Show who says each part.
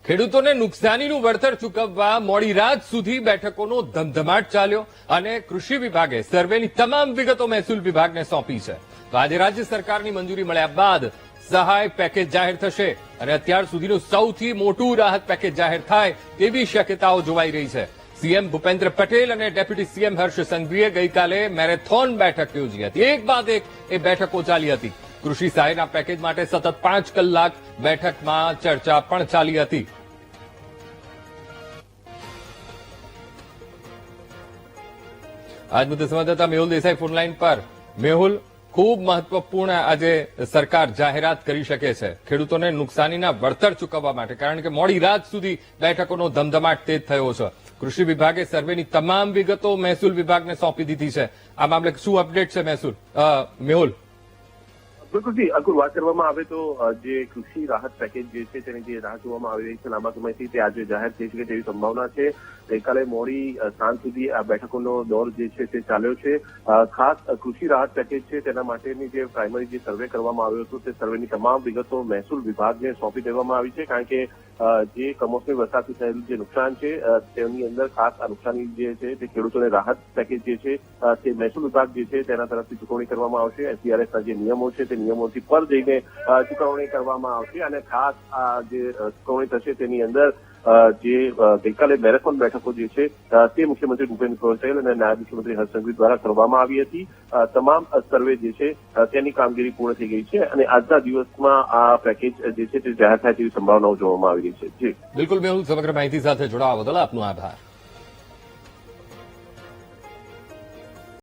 Speaker 1: ખેડૂતોને નુકસાનીનું વળતર ચૂકવવા મોડી રાત સુધી બેઠકોનો ધમધમાટ ચાલ્યો અને કૃષિ વિભાગે સર્વેની તમામ વિગતો મહેસૂલ વિભાગને સોંપી છે. તો આજે રાજ્ય સરકારની મંજૂરી મળ્યા બાદ સહાય પેકેજ જાહેર થશે અને અત્યાર સુધીનું સૌથી મોટું રાહત પેકેજ જાહેર થાય તેવી શક્યતાઓ જોવાઈ રહી છે. સીએમ ભૂપેન્દ્ર પટેલ અને ડેપ્યુટી સીએમ હર્ષ સંઘવીએ ગઈકાલે મેરેથોન બેઠક યોજી હતી. એક બાદ એક એ બેઠકો ચાલી હતી. કૃષિ સહાયના પેકેજ માટે સતત 5 કલાક બેઠકમાં ચર્ચા પણ ચાલી હતી. આજ મુદ્દે સંવાદદાતા મેહુલ દેસાઈ ફોનલાઈન પર. મેહુલ, ખૂબ મહત્વપૂર્ણ આજે સરકાર જાહેરાત કરી શકે છે ખેડૂતોને નુકસાનીના વળતર ચૂકવવા માટે, કારણ કે મોડી રાત સુધી બેઠકોનો ધમધમાટ તેજ થયો છે. કૃષિ વિભાગે સર્વેની તમામ વિગતો મહેસૂલ વિભાગને સોંપી દીધી છે. આ મામલે શું અપડેટ છે મેહુલ?
Speaker 2: બિલકુલથી અકુલ વાત કરવામાં આવે તો જે કૃષિ રાહત પેકેજ જે છે તેની જે રાહ જોવામાં આવી રહી છે લાંબા સમયથી, તે આજે જાહેર થઈ શકે તેવી સંભાવના છે. ગઈકાલે મોડી સાંજ સુધી આ બેઠકોનો દોર જે છે તે ચાલ્યો છે. ખાસ કૃષિ રાહત પેકેજ છે તેના માટેની જે પ્રાઇમરી જે સર્વે કરવામાં આવ્યો હતો તે સર્વેની તમામ વિગતો મહેસૂલ વિભાગને સોંપી દેવામાં આવી છે, કારણ કે જે કમોસમી વરસાદથી થયેલું જે નુકસાન છે તેની અંદર ખાસ આ નુકસાની જે છે તે ખેડૂતોને રાહત પેકેજ જે છે તે મહેસૂલ વિભાગ જે છે તેના તરફથી ચૂકવણી કરવામાં આવશે. એસડીઆરએફના જે નિયમો છે તે નિયમોથી પર જઈને ચૂકવણી કરવામાં આવશે અને ખાસ આ જે ચૂકવણી થશે તેની અંદર જે ગઈકાલે મેરેથોન બેઠકો જે છે તે મુખ્યમંત્રી ભૂપેન્દ્ર પટેલ અને નાયબ મુખ્યમંત્રી હર્ષ સંઘવી દ્વારા કરવામાં આવી હતી. તમામ સર્વે જે છે તેની કામગીરી પૂર્ણ થઈ ગઈ છે અને આજના દિવસમાં આ પેકેજ જે છે તે જાહેર થાય તેવી સંભાવનાઓ જોવામાં આવી રહી છે. જી
Speaker 1: બિલકુલ મેહુલ, સમગ્ર માહિતી સાથે જોડાવા બદલ આપનો આભાર.